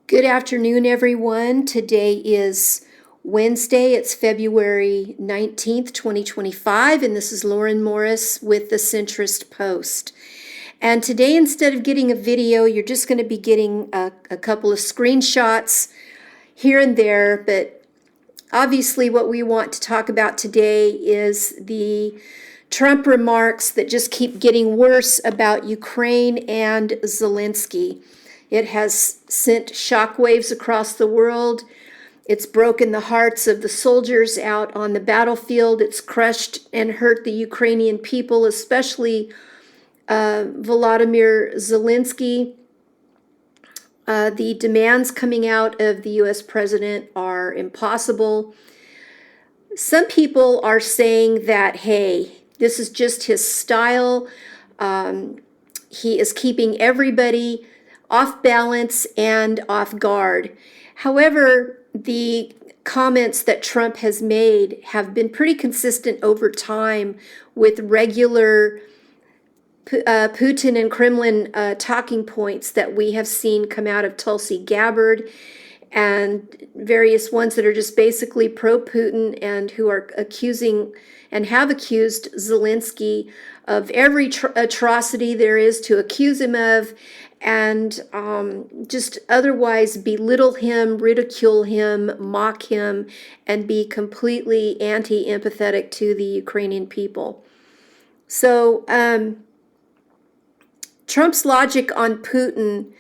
Good afternoon, everyone. Today is Wednesday. It's February 19th, 2025, and this is Lauren Morris with the Centrist Post. And today, instead of getting a video, you're just going to be getting a couple of screenshots here and there. But obviously, what we want to talk about today is the Trump remarks that just keep getting worse about Ukraine and Zelenskyy. It has sent shockwaves across the world. It's broken the hearts of the soldiers out on the battlefield. It's crushed and hurt the Ukrainian people, especially Volodymyr Zelenskyy. The demands coming out of the U.S. president are impossible. Some people are saying that, hey, this is just his style. He is keeping everybody off balance and off guard. However, the comments that Trump has made have been pretty consistent over time with regular Putin and Kremlin talking points that we have seen come out of Tulsi Gabbard and various ones that are just basically pro-Putin and who are accusing and have accused Zelenskyy of every atrocity there is to accuse him of, and just otherwise belittle him, ridicule him, mock him, and be completely anti-empathetic to the Ukrainian people. So Trump's logic on Putin,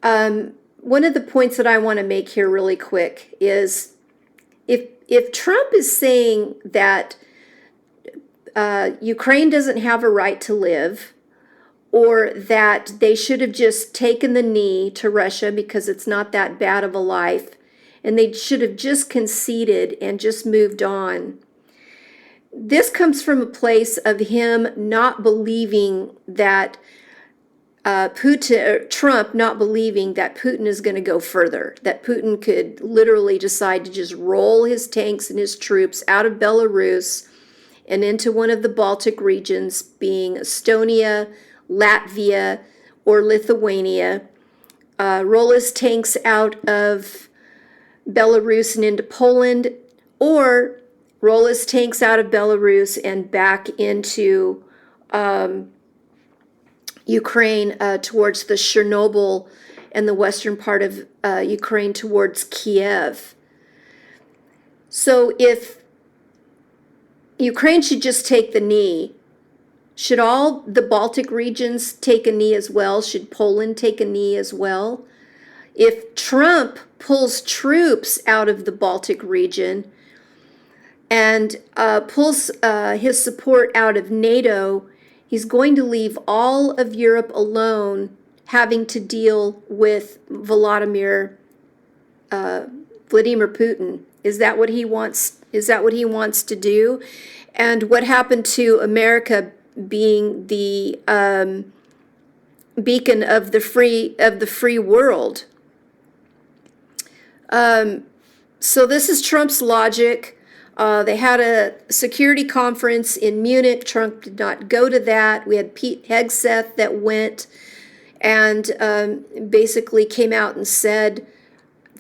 one of the points that I want to make here really quick is if Trump is saying that Ukraine doesn't have a right to live, or that they should have just taken the knee to Russia because it's not that bad of a life, and they should have just conceded and just moved on. This comes from a place of him not believing that Trump not believing that Putin is going to go further, that Putin could literally decide to just roll his tanks and his troops out of Belarus and into one of the Baltic regions, being Estonia, Latvia, or Lithuania, roll his tanks out of Belarus and into Poland, or roll his tanks out of Belarus and back into Ukraine towards the Chernobyl and the western part of Ukraine towards Kiev. So if Ukraine should just take the knee, should all the Baltic regions take a knee as well? Should Poland take a knee as well? If Trump pulls troops out of the Baltic region and pulls his support out of NATO, he's going to leave all of Europe alone, having to deal with Vladimir Putin. Is that what he wants? Is that what he wants to do? And what happened to America being the beacon of the free world? So this is Trump's logic. They had a security conference in Munich. Trump did not go to that. We had Pete Hegseth that went and basically came out and said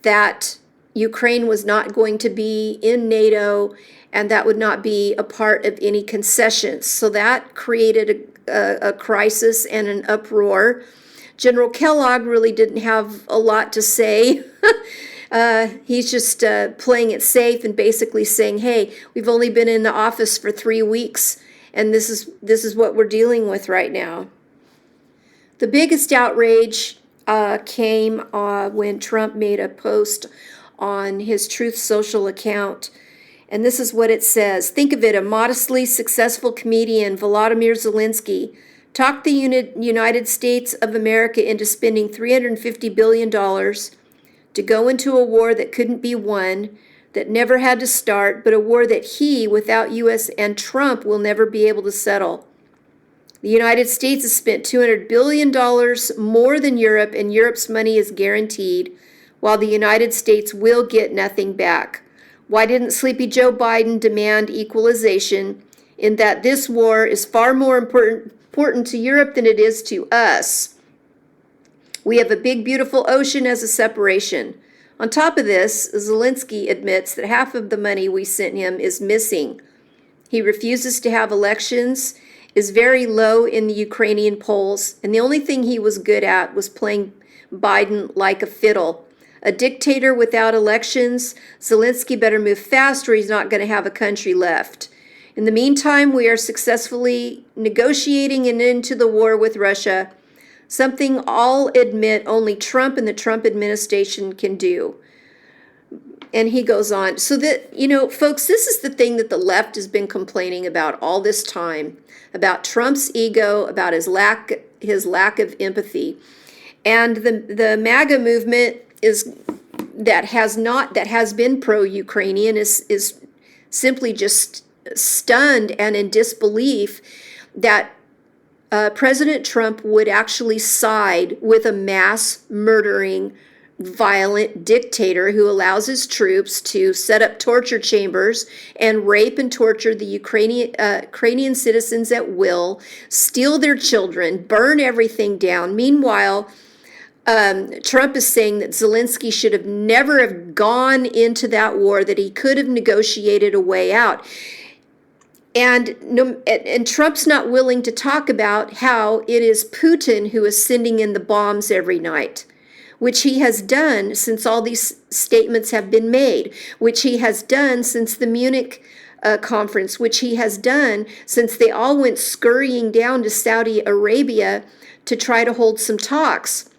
that Ukraine was not going to be in NATO, and that would not be a part of any concessions. So that created a crisis and an uproar. General Kellogg really didn't have a lot to say. He's just playing it safe and basically saying, hey, we've only been in the office for 3 weeks, and this is what we're dealing with right now. The biggest outrage came when Trump made a post on his Truth Social account. And this is what it says. Think of it, a modestly successful comedian, Volodymyr Zelenskyy, talked the United States of America into spending $350 billion to go into a war that couldn't be won, that never had to start, but a war that he, without U.S. and Trump, will never be able to settle. The United States has spent $200 billion more than Europe, and Europe's money is guaranteed, while the United States will get nothing back. Why didn't Sleepy Joe Biden demand equalization, in that this war is far more important to Europe than it is to us? We have a big, beautiful ocean as a separation. On top of this, Zelenskyy admits that half of the money we sent him is missing. He refuses to have elections, is very low in the Ukrainian polls, and the only thing he was good at was playing Biden like a fiddle. A dictator without elections, Zelenskyy better move fast or he's not going to have a country left. In the meantime, we are successfully negotiating an end to the war with Russia, something all admit only Trump and the Trump administration can do. And he goes on. So that, folks, this is the thing that the left has been complaining about all this time, about Trump's ego, about his lack of empathy. And the MAGA movement that has been pro-Ukrainian is simply just stunned and in disbelief that President Trump would actually side with a mass murdering, violent dictator who allows his troops to set up torture chambers and rape and torture the Ukrainian citizens at will, steal their children, burn everything down. Meanwhile, Trump is saying that Zelenskyy should have never have gone into that war, that he could have negotiated a way out. And Trump's not willing to talk about how it is Putin who is sending in the bombs every night, which he has done since all these statements have been made, which he has done since the Munich conference, which he has done since they all went scurrying down to Saudi Arabia to try to hold some talks.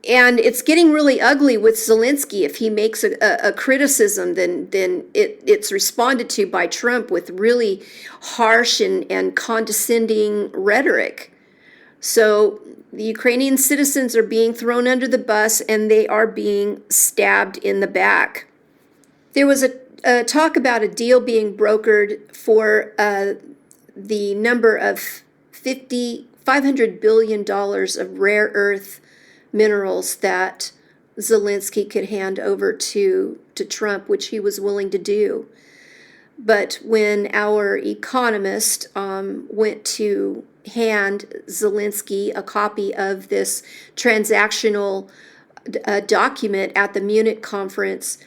And it's getting really ugly with Zelenskyy. If he makes a criticism, then it's responded to by Trump with really harsh and condescending rhetoric. So the Ukrainian citizens are being thrown under the bus and they are being stabbed in the back. There was a talk about a deal being brokered for the number of $500 billion of rare earth minerals that Zelenskyy could hand over to Trump, which he was willing to do. But when our economist went to hand Zelenskyy a copy of this transactional document at the Munich conference,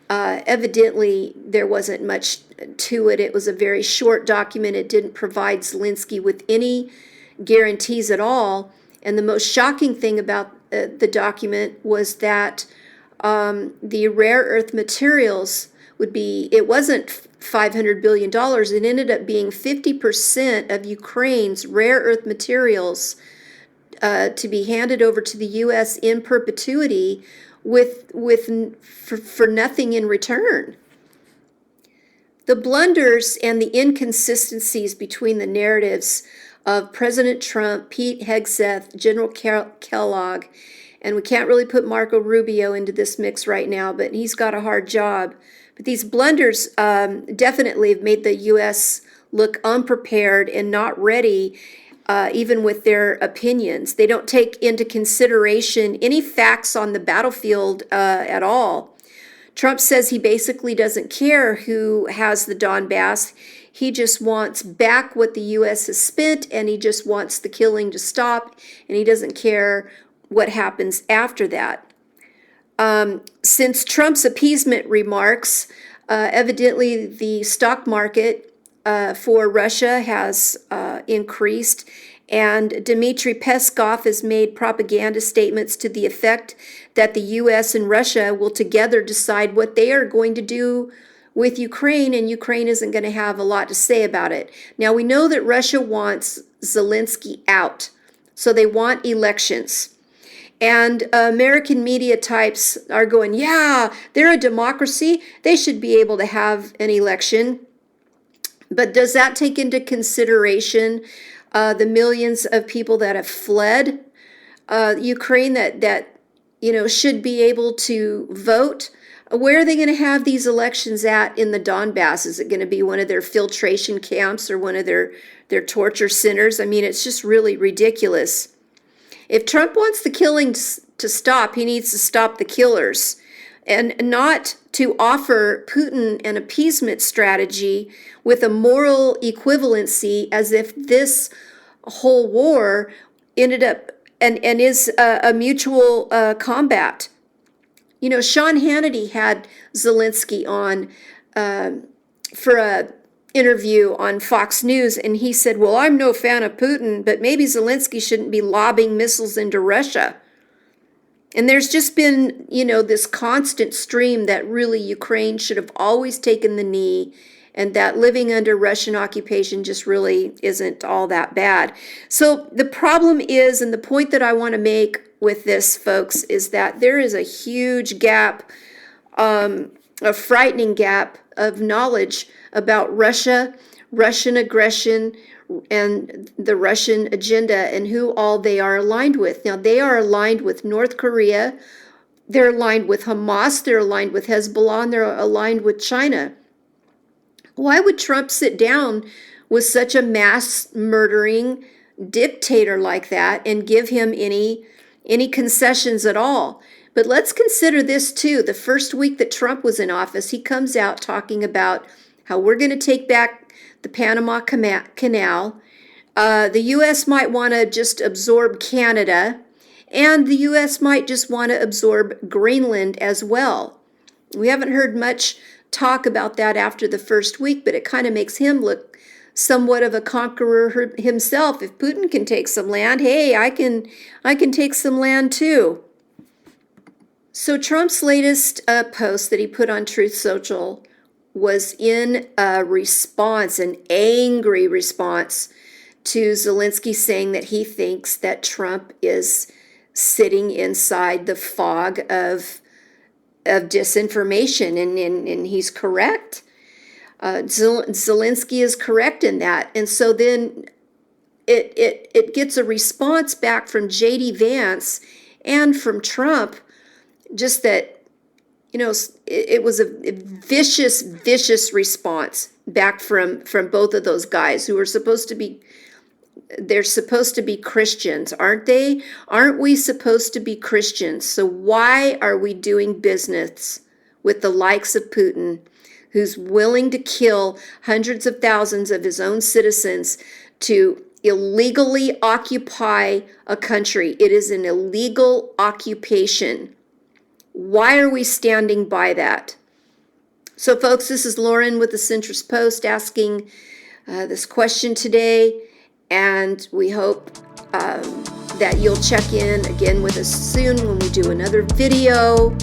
evidently there wasn't much to it. It was a very short document. It didn't provide Zelenskyy with any guarantees at all. And the most shocking thing about the document was that the rare earth materials it wasn't $500 billion. It ended up being 50% of Ukraine's rare earth materials to be handed over to the U.S. in perpetuity for nothing in return. The blunders and the inconsistencies between the narratives of President Trump, Pete Hegseth, General Kellogg, and we can't really put Marco Rubio into this mix right now, but he's got a hard job. But these blunders definitely have made the U.S. look unprepared and not ready, even with their opinions. They don't take into consideration any facts on the battlefield at all. Trump says he basically doesn't care who has the Donbass. He just wants back what the U.S. has spent, and he just wants the killing to stop, and he doesn't care what happens after that. Since Trump's appeasement remarks, evidently the stock market for Russia has increased, and Dmitry Peskov has made propaganda statements to the effect that the U.S. and Russia will together decide what they are going to do with Ukraine, and Ukraine isn't going to have a lot to say about it. Now, we know that Russia wants Zelenskyy out, so they want elections. And American media types are going, yeah, they're a democracy. They should be able to have an election. But does that take into consideration the millions of people that have fled Ukraine that should be able to vote? Where are they going to have these elections at in the Donbass? Is it going to be one of their filtration camps or one of their torture centers? I mean, it's just really ridiculous. If Trump wants the killing to stop, he needs to stop the killers and not to offer Putin an appeasement strategy with a moral equivalency as if this whole war ended up and is a mutual combat. You know, Sean Hannity had Zelenskyy on for a interview on Fox News, and he said, well, I'm no fan of Putin, but maybe Zelenskyy shouldn't be lobbing missiles into Russia. And there's just been, you know, this constant stream that really Ukraine should have always taken the knee, and that living under Russian occupation just really isn't all that bad. So the problem is, and the point that I want to make with this, folks, is that there is a huge gap, a frightening gap of knowledge about Russia, Russian aggression, and the Russian agenda and who all they are aligned with. Now, they are aligned with North Korea, they're aligned with Hamas, they're aligned with Hezbollah, and they're aligned with China. Why would Trump sit down with such a mass murdering dictator like that and give him any concessions at all? But let's consider this too. The first week that Trump was in office, he comes out talking about how we're going to take back the Panama Canal. The U.S. might want to just absorb Canada, and the U.S. might just want to absorb Greenland as well. We haven't heard much talk about that after the first week, but it kind of makes him look somewhat of a conqueror himself. If Putin can take some land, hey, I can take some land too. So Trump's latest post that he put on Truth Social was in a response, an angry response to Zelenskyy saying that he thinks that Trump is sitting inside the fog of disinformation, and he's correct. Zelenskyy is correct in that. And so then it gets a response back from J.D. Vance and from Trump, just that, you know, it was a vicious response back from both of those guys who are they're supposed to be Christians, aren't they? Aren't we supposed to be Christians? So why are we doing business with the likes of Putin, who's willing to kill hundreds of thousands of his own citizens to illegally occupy a country? It is an illegal occupation. Why are we standing by that? So, folks, this is Lauren with the Centrist Post asking this question today, and we hope that you'll check in again with us soon when we do another video.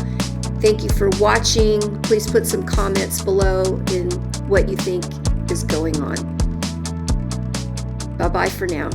Thank you for watching. Please put some comments below in what you think is going on. Bye-bye for now.